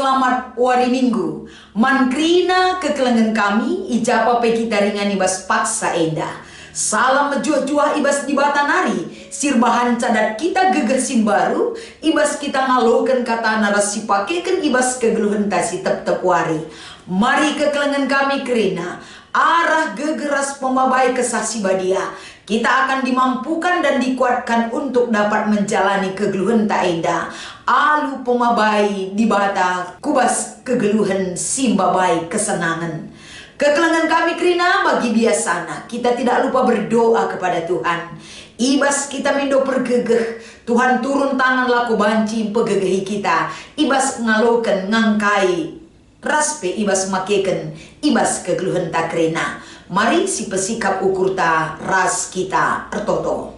selamat wari minggu. Mankrina kekelengan kami, ijapa pe kita ringan ibas paksa enda. Salam mejuah-juah ibas di batanari, sirbahan cadat kita gegersin baru, ibas kita ngalokan kata narasi pakaikan ibas kegeluhan tasi tep-tep wari. Mari kekelengan kami kerina, arah gegeras pemabai kesasi badia. Kita akan dimampukan dan dikuatkan untuk dapat menjalani kegeluhan tak enda. Alu pemabai di bata kubas kegeluhan simbabai kesenangan. Kekelengan kami kerina bagi biasana. Kita tidak lupa berdoa kepada Tuhan. Ibas kita mindo pergegeh. Tuhan turun tangan laku banci pegegehi kita. Ibas ngaloken ngangkai. Raspe ibas makeken. Ibas kegeluhan tak kerina. Mari si pesikap ukur ta ras kita ertoto.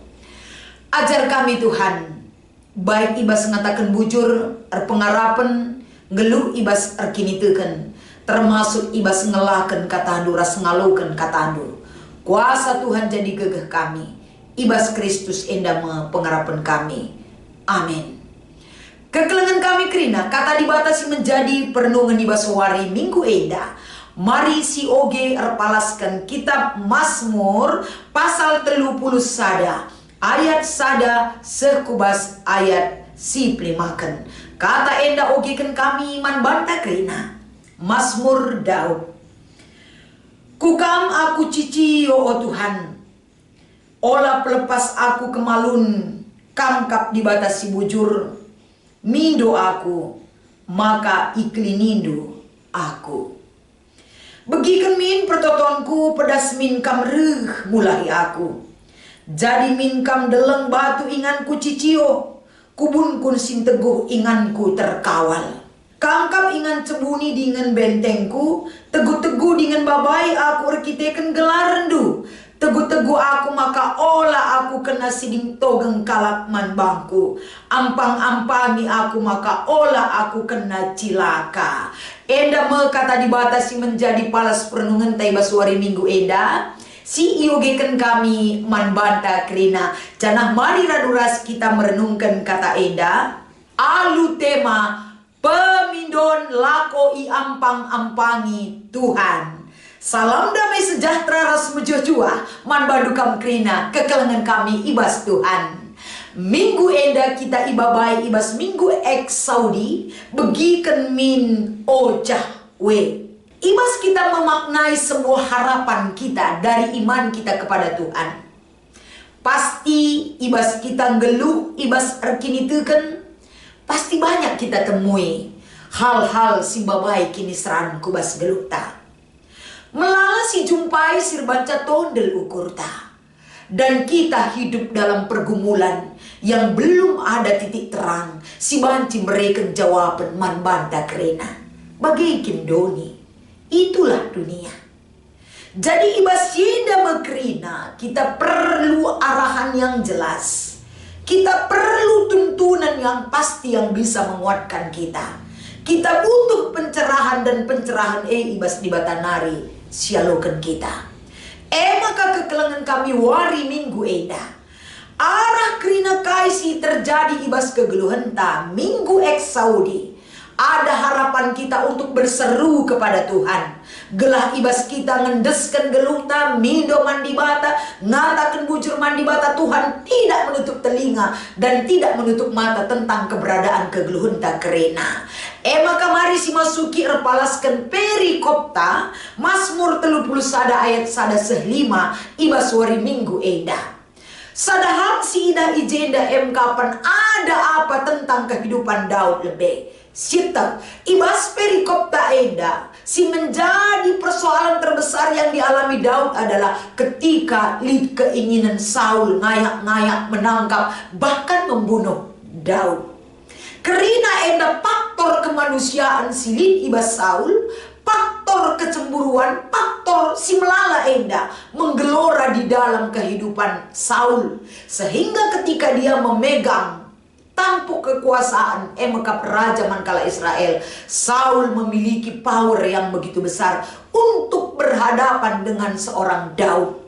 Ajar kami Tuhan, baik ibas ngatakan bujur, pengarapan, ngeluh ibas erkiniteukeun, termasuk ibas ngelaken katandu ras ngalukeun katandu. Kuasa Tuhan jadi gegeh kami, ibas Kristus enda pengarapan kami. Amin. Kekelengan kami kerina, kata dibatasi menjadi perenungan ibas wari minggu enda. Mari si oge erpalaskan kitab Mazmur pasal 30 sada ayat sada sekubas ayat si plimaken. Kata enda ogekan kami iman banta kerina. Mazmur Daud. Kukam aku cici o Tuhan, olah pelepas aku kemalun, kamkap dibatasi bujur, mindo aku, maka iklinindo aku. Begikan min pertotonku pedas min kam reh mulai aku. Jadi min kam deleng batu inganku cicio. Kubun kun sin teguh inganku terkawal. Kangkap ingan cebuni dengan bentengku. Teguh-teguh dengan babai aku rekiteken gelar rendu. Teguh-teguh aku maka olah aku kena siding togeng kalak man bangku. Ampang-ampangi aku maka olah aku kena cilaka. Enda me kata dibatasi menjadi palas perenungan taibas wari minggu enda. Si iogeken kami man banta kerina. Janah mari raduras kita merenungkan kata enda. Alu tema pemindon lako i ampang-ampangi Tuhan. Salam damai sejahtera ras mejojua man badukam krina kekelengan kami ibas Tuhan. Minggu enda kita ibabai ibas minggu ek Saudi begiken min ojah we. Ibas kita memaknai sebuah harapan kita dari iman kita kepada Tuhan. Pasti ibas kita ngeluh, ibas erkiniteukeun, pasti banyak kita temui hal-hal simbabai kini seran kubas geluh ta. Melala si jumpai sir baca tondel ukur ta. Dan kita hidup dalam pergumulan yang belum ada titik terang. Si banci mereka jawaban man banta kerena. Bagaikin doni. Itulah dunia. Jadi ibas yeda mekrina, kita perlu arahan yang jelas. Kita perlu tuntunan yang pasti yang bisa menguatkan kita. Kita butuh pencerahan dan pencerahan ibas di batanari. Sialokan kita. Maka kekelengan kami wari minggu enda. Arah krina kaisi terjadi ibas kegeluhan ta minggu ek Saudi. Ada harapan kita untuk berseru kepada Tuhan. Gelah ibas kita ngendeskan geluh ta mindo mandi bata, ngatakan bujur mandi bata. Tuhan tidak menutup telinga dan tidak menutup mata tentang keberadaan kegeluhan ta kerena. Maka mari si masuki erpalaskan perikopta Mazmur 30 sada ayat sada sehlima ibas wari minggu enda. Sadahang si ida ijenda kapan ada apa tentang kehidupan Daud lebih. Sita ibas perikopta enda si menjadi persoalan terbesar yang dialami Daud adalah ketika keinginan Saul ngayak-ngayak menangkap bahkan membunuh Daud. Kerina enda faktor kemanusiaan silin ibas Saul, faktor kecemburuan, faktor si melala enda menggelora di dalam kehidupan Saul. Sehingga ketika dia memegang tampuk kekuasaan maka raja mankala Israel, Saul memiliki power yang begitu besar untuk berhadapan dengan seorang Daud.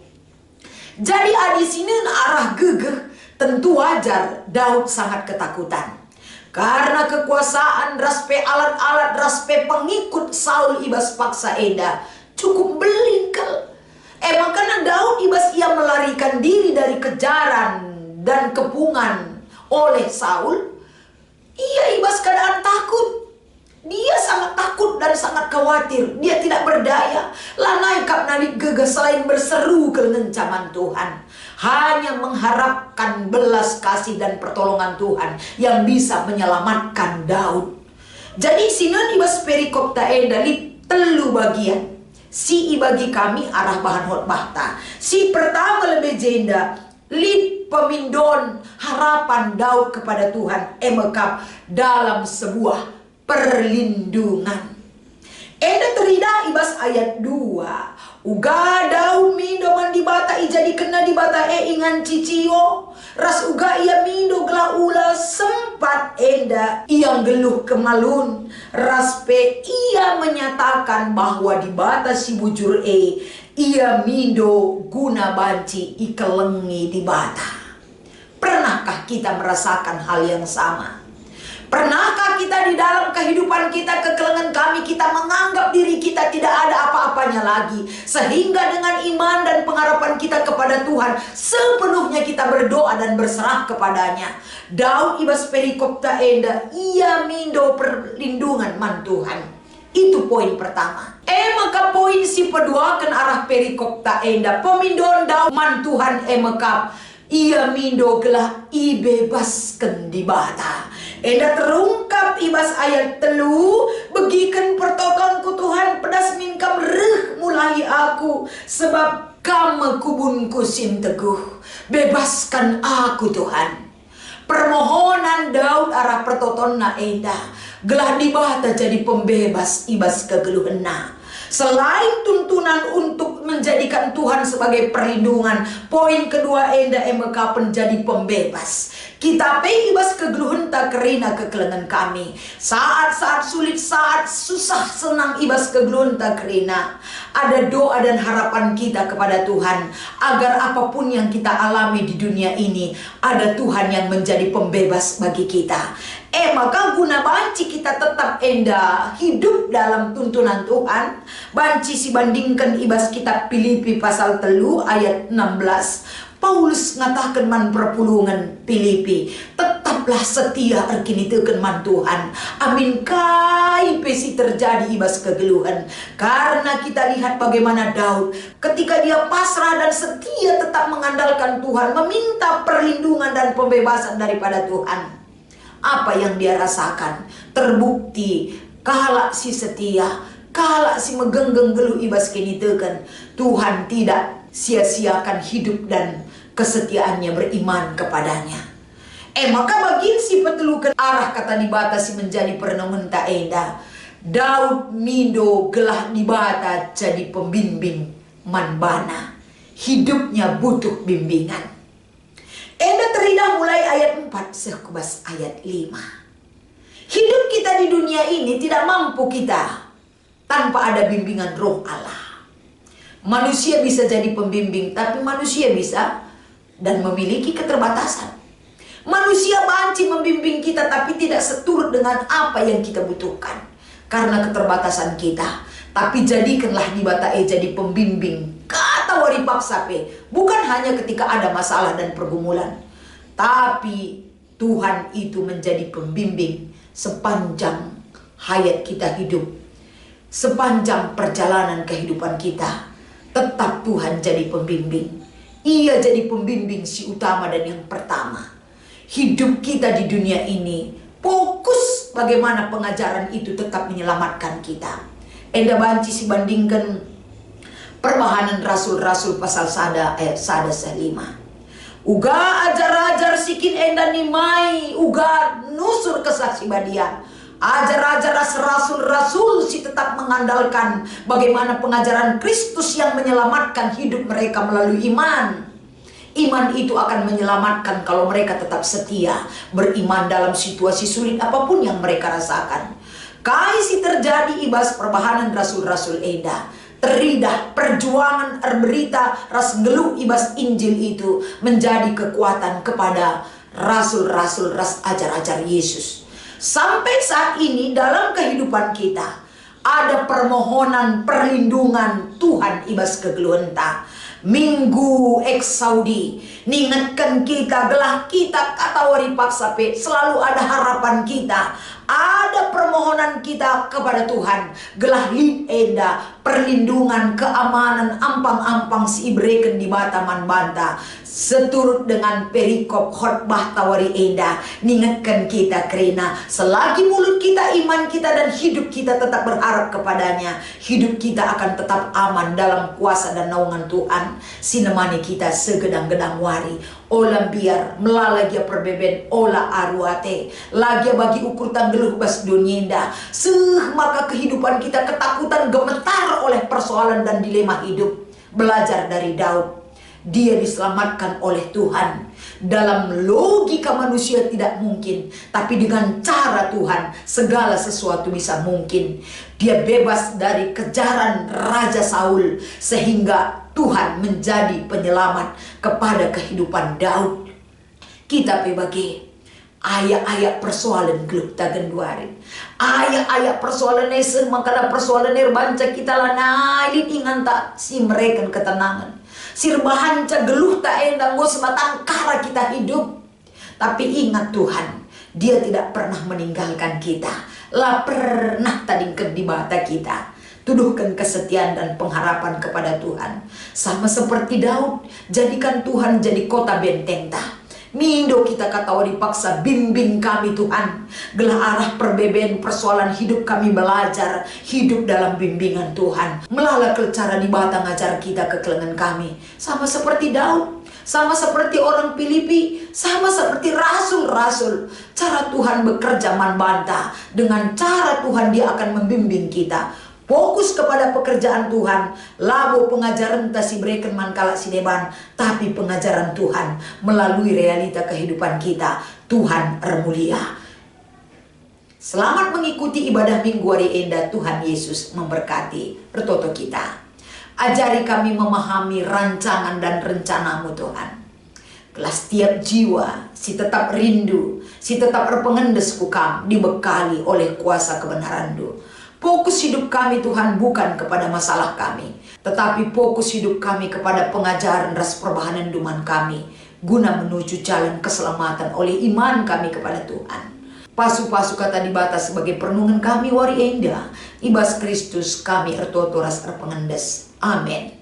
Jadi di sini arah gegeh, tentu wajar Daud sangat ketakutan. Karena kekuasaan raspe alat-alat raspe pengikut Saul ibas paksa enda cukup belingkel. Makanya Daud ibas ia melarikan diri dari kejaran dan kepungan oleh Saul. Ia ibas keadaan takut. Dia sangat takut dan sangat khawatir. Dia tidak berdaya. Lanai kap nadik gegas selain berseru ke ngencaman Tuhan. Hanya mengharapkan belas kasih dan pertolongan Tuhan yang bisa menyelamatkan Daud. Jadi sinon ibas perikop taenda li telu bagian. Si bagi kami arah bahan khotbah ta. Si pertama lebih jenda li pemindon harapan Daud kepada Tuhan emekap dalam sebuah perlindungan. Enda terida ibas ayat 2. Uga Daud mindo mandibata ijadi kena dibata ingan cicio. Ras uga ia mindo gela ula sempat enda yang geluh kemalun. Ras pe ia menyatakan bahwa dibata si bujur ia mindo guna banci ikelengi dibata. Pernahkah kita merasakan hal yang sama? Pernahkah kita di dalam kehidupan kita, kekelengan kami, kita menganggap diri kita tidak ada apa-apanya lagi, sehingga dengan iman dan pengharapan kita kepada Tuhan sepenuhnya kita berdoa dan berserah kepadanya. Daud ibas perikop taenda ia mindo perlindungan man Tuhan. Itu poin pertama. Maka poin si kedua kan arah perikop taenda pemindon Daud man Tuhan mekap ia mindo gelah ibebaskan dibata. Enda terungkap ibas ayat 3, begikan pertolonganku Tuhan pedas minkam reh mulai aku, sebab kamu kubunku sin teguh, bebaskan aku Tuhan. Permohonan Daud arah pertotonna enda gelah dibata jadi pembebas ibas kegeluhna. Selain tuntunan untuk menjadikan Tuhan sebagai perlindungan, poin kedua enda emeka menjadi pembebas. Kita ibas kegeluhan tak kerina kekelengan kami. Saat-saat sulit, saat susah senang ibas kegeluhan tak kerina. Ada doa dan harapan kita kepada Tuhan agar apapun yang kita alami di dunia ini, ada Tuhan yang menjadi pembebas bagi kita. Maka guna banci kita tetap enda hidup dalam tuntunan Tuhan. Banci si bandingkan ibas kitab Filipi pasal 3 ayat 16. Paulus ngatakan man perpulungan Filipi, tetaplah setia erkini teken man Tuhan. Amin kai pesi terjadi ibas kegeluhan. Karena kita lihat bagaimana Daud ketika dia pasrah dan setia tetap mengandalkan Tuhan, meminta perlindungan dan pembebasan daripada Tuhan. Apa yang dia rasakan terbukti kala si setia, kala si megenggeng geluh ibas kini teken, Tuhan tidak sia-siakan hidup dan kesetiaannya beriman kepadanya. Maka bagi si petelukan arah kata dibatasi menjadi perenungan tak enda. Daud mindo gelah dibata jadi pembimbing manbana. Hidupnya butuh bimbingan. Enda teridah mulai ayat 4 sekubas ayat 5. Hidup kita di dunia ini tidak mampu kita tanpa ada bimbingan roh Allah. Manusia bisa jadi pembimbing, tapi manusia bisa dan memiliki keterbatasan. Manusia banci membimbing kita, tapi tidak seturut dengan apa yang kita butuhkan karena keterbatasan kita. Tapi jadikanlah dibata jadi pembimbing. Kata wari paksape, bukan hanya ketika ada masalah dan pergumulan, tapi Tuhan itu menjadi pembimbing sepanjang hayat kita hidup, sepanjang perjalanan kehidupan kita. Tetap Tuhan jadi pembimbing. Ia jadi pembimbing si utama dan yang pertama. Hidup kita di dunia ini fokus bagaimana pengajaran itu tetap menyelamatkan kita. Enda banci si bandingkan perbahanan rasul-rasul pasal sada 5. Uga ajar-ajar sikin enda nimai, uga nusur kesaksi badia. Ajar-ajar rasul-rasul si tetap mengandalkan bagaimana pengajaran Kristus yang menyelamatkan hidup mereka melalui iman. Iman itu akan menyelamatkan kalau mereka tetap setia beriman dalam situasi sulit apapun yang mereka rasakan. Kaisi terjadi ibas perbahanan rasul-rasul eda. Teridah perjuangan berita ras geluh ibas Injil itu menjadi kekuatan kepada rasul-rasul ras ajar-ajar Yesus. Sampai saat ini dalam kehidupan kita ada permohonan perlindungan Tuhan ibas kegeluenta. Minggu Saudi ningatkan kita gelah kita katawari paksape, selalu ada harapan kita, ada permohonan kita kepada Tuhan gelah lid enda perlindungan keamanan ampang-ampang si ibreken di Bataman Banta seturut dengan perikop khotbah tawari enda ningatkan kita kerana selagi mulut kita, iman kita dan hidup kita tetap berharap kepadanya, hidup kita akan tetap aman dalam kuasa dan naungan Tuhan. Sinemani kita segedang-gedang wari olah biar melalagi perbeben olah aruate lagi bagi ukur tanggeluh bas dunia maka kehidupan kita ketakutan gemetar oleh persoalan dan dilema hidup. Belajar dari Daud, dia diselamatkan oleh Tuhan. Dalam logika manusia tidak mungkin, tapi dengan cara Tuhan segala sesuatu bisa mungkin. Dia bebas dari kejaran Raja Saul sehingga Tuhan menjadi penyelamat kepada kehidupan Daud. Kita bagi ayat-ayat persoalan geluk tagenduari, ayat-ayat persoalan nesen makana persoalan banca kita lah nailin ingan tak si mereka ketenangan. Sirbahan ca geluh tak endang go sebatang kara kita hidup. Tapi ingat Tuhan, Dia tidak pernah meninggalkan kita. Lah pernah tadingkan di mata kita. Tuduhkan kesetiaan dan pengharapan kepada Tuhan. Sama seperti Daud, jadikan Tuhan jadi kota benteng ta. Mindo kita katawa dipaksa, bimbing kami Tuhan. Gelah arah perbeben persoalan hidup kami belajar, hidup dalam bimbingan Tuhan. Melala cara di batang ngajar kita kekelengan kami. Sama seperti Daud, sama seperti orang Filipi, sama seperti rasul-rasul. Cara Tuhan bekerja manbanta, dengan cara Tuhan Dia akan membimbing kita. Fokus kepada pekerjaan Tuhan. Labo pengajaran tasi breken mankala si deban, tapi pengajaran Tuhan melalui realita kehidupan kita. Tuhan remulia. Selamat mengikuti ibadah minggu hari enda. Tuhan Yesus memberkati pertoto kita. Ajari kami memahami rancangan dan rencanamu Tuhan. Kelas tiap jiwa si tetap rindu, si tetap berpengendes kukam dibekali oleh kuasa kebenaran-Mu. Fokus hidup kami Tuhan bukan kepada masalah kami, tetapi fokus hidup kami kepada pengajaran ras perbahanan duman kami, guna menuju jalan keselamatan oleh iman kami kepada Tuhan. Pasu-pasu kata dibatas sebagai perenungan kami wari enda, ibas Kristus kami ertoto ras erpengendes. Amin.